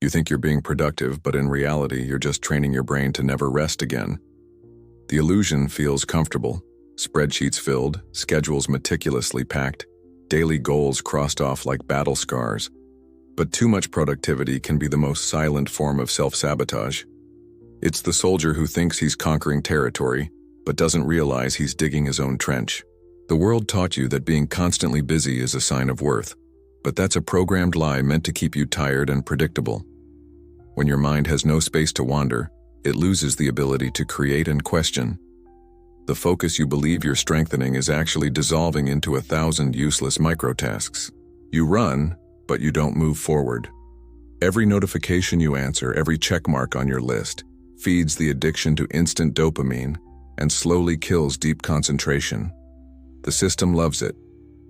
You think you're being productive, but in reality, you're just training your brain to never rest again. The illusion feels comfortable. Spreadsheets filled, schedules meticulously packed, daily goals crossed off like battle scars. But too much productivity can be the most silent form of self-sabotage. It's the soldier who thinks he's conquering territory, but doesn't realize he's digging his own trench. The world taught you that being constantly busy is a sign of worth, but that's a programmed lie meant to keep you tired and predictable. When your mind has no space to wander, it loses the ability to create and question. The focus you believe you're strengthening is actually dissolving into 1,000 useless microtasks. You run, but you don't move forward. Every notification you answer, every checkmark on your list, feeds the addiction to instant dopamine and slowly kills deep concentration. The system loves it,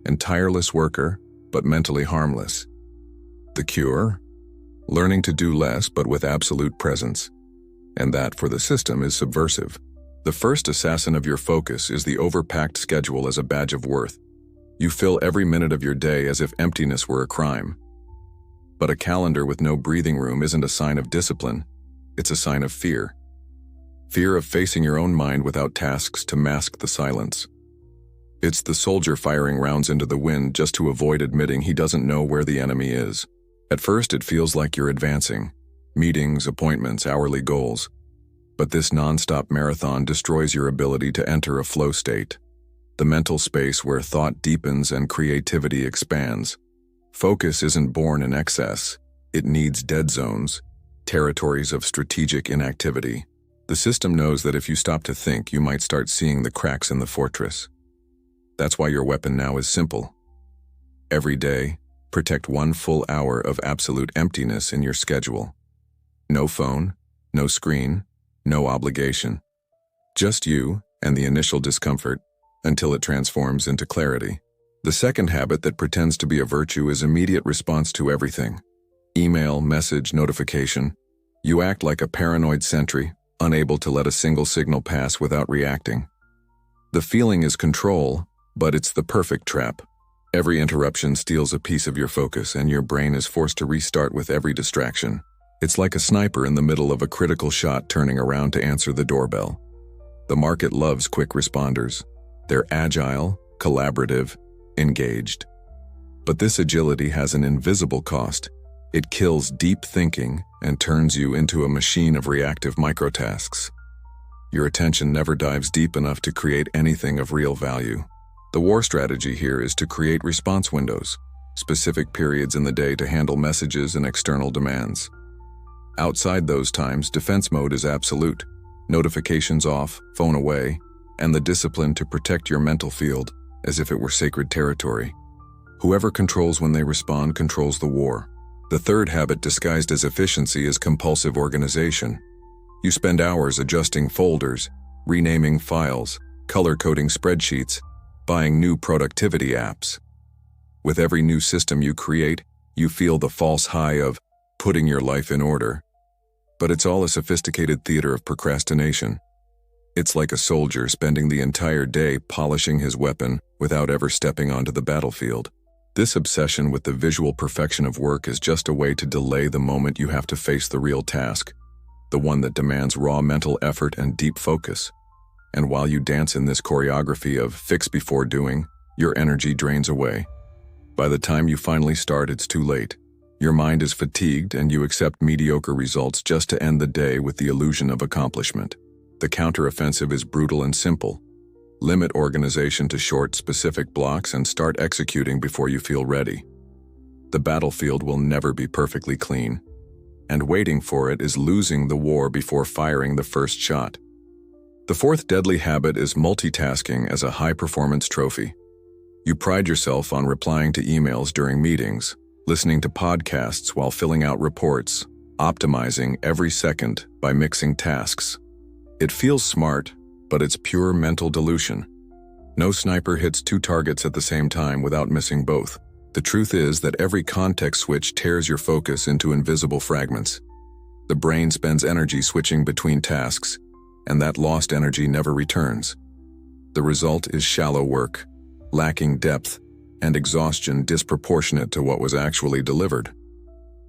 a tireless worker, but mentally harmless. The cure? Learning to do less but with absolute presence. And that, for the system, is subversive. The first assassin of your focus is the overpacked schedule as a badge of worth. You fill every minute of your day as if emptiness were a crime. But a calendar with no breathing room isn't a sign of discipline, it's a sign of fear. Fear of facing your own mind without tasks to mask the silence. It's the soldier firing rounds into the wind just to avoid admitting he doesn't know where the enemy is. At first, it feels like you're advancing. Meetings, appointments, hourly goals. But this non-stop marathon destroys your ability to enter a flow state. The mental space where thought deepens and creativity expands. Focus isn't born in excess. It needs dead zones, territories of strategic inactivity. The system knows that if you stop to think, you might start seeing the cracks in the fortress. That's why your weapon now is simple. Every day, protect 1 full hour of absolute emptiness in your schedule. No phone, no screen, no obligation. Just you and the initial discomfort until it transforms into clarity. The second habit that pretends to be a virtue is immediate response to everything. Email, message, notification. You act like a paranoid sentry, unable to let a single signal pass without reacting. The feeling is control, but it's the perfect trap. Every interruption steals a piece of your focus, and your brain is forced to restart with every distraction. It's like a sniper in the middle of a critical shot turning around to answer the doorbell. The market loves quick responders. They're agile, collaborative, engaged. But this agility has an invisible cost. It kills deep thinking and turns you into a machine of reactive microtasks. Your attention never dives deep enough to create anything of real value. The war strategy here is to create response windows, specific periods in the day to handle messages and external demands. Outside those times, defense mode is absolute. Notifications off, phone away, and the discipline to protect your mental field as if it were sacred territory. Whoever controls when they respond controls the war. The third habit disguised as efficiency is compulsive organization. You spend hours adjusting folders, renaming files, color-coding spreadsheets, buying new productivity apps. With every new system you create, you feel the false high of putting your life in order. But it's all a sophisticated theater of procrastination. It's like a soldier spending the entire day polishing his weapon without ever stepping onto the battlefield. This obsession with the visual perfection of work is just a way to delay the moment you have to face the real task, the one that demands raw mental effort and deep focus. And while you dance in this choreography of fix before doing, your energy drains away. By the time you finally start, it's too late. Your mind is fatigued and you accept mediocre results just to end the day with the illusion of accomplishment. The counteroffensive is brutal and simple. Limit organization to short, specific blocks and start executing before you feel ready. The battlefield will never be perfectly clean, and waiting for it is losing the war before firing the first shot. The fourth deadly habit is multitasking as a high-performance trophy. You pride yourself on replying to emails during meetings, listening to podcasts while filling out reports, optimizing every second by mixing tasks. It feels smart, but it's pure mental dilution. No sniper hits 2 targets at the same time without missing both. The truth is that every context switch tears your focus into invisible fragments. The brain spends energy switching between tasks, and that lost energy never returns. The result is shallow work, lacking depth, and exhaustion disproportionate to what was actually delivered.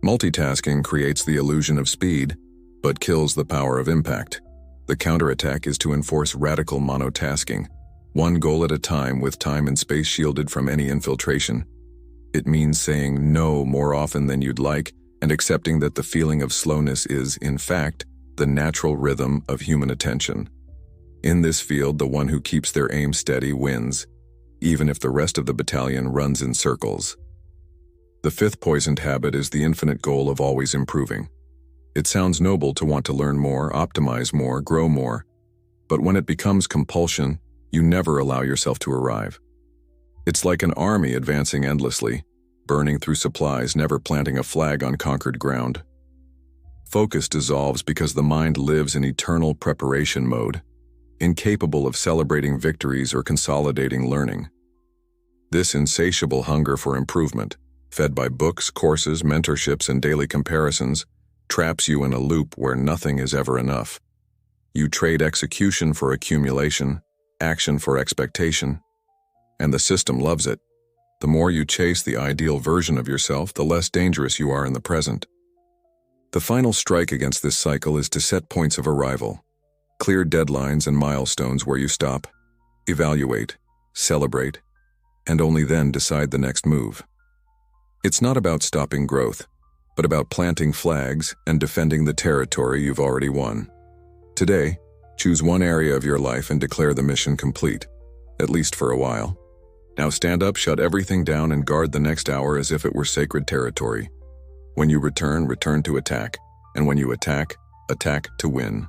Multitasking creates the illusion of speed, but kills the power of impact. The counterattack is to enforce radical monotasking, one goal at a time with time and space shielded from any infiltration. It means saying no more often than you'd like and accepting that the feeling of slowness is, in fact, the natural rhythm of human attention. In this field, the one who keeps their aim steady wins, even if the rest of the battalion runs in circles. The fifth poisoned habit is the infinite goal of always improving. It sounds noble to want to learn more, optimize more, grow more, but when it becomes compulsion, you never allow yourself to arrive. It's like an army advancing endlessly, burning through supplies, never planting a flag on conquered ground. Focus dissolves because the mind lives in eternal preparation mode, incapable of celebrating victories or consolidating learning. This insatiable hunger for improvement, fed by books, courses, mentorships, and daily comparisons, traps you in a loop where nothing is ever enough. You trade execution for accumulation, action for expectation, and the system loves it. The more you chase the ideal version of yourself, the less dangerous you are in the present. The final strike against this cycle is to set points of arrival. Clear deadlines and milestones where you stop, evaluate, celebrate, and only then decide the next move. It's not about stopping growth, but about planting flags and defending the territory you've already won. Today, choose one area of your life and declare the mission complete, at least for a while. Now stand up, shut everything down, and guard the next hour as if it were sacred territory. When you return, return to attack, and when you attack, attack to win.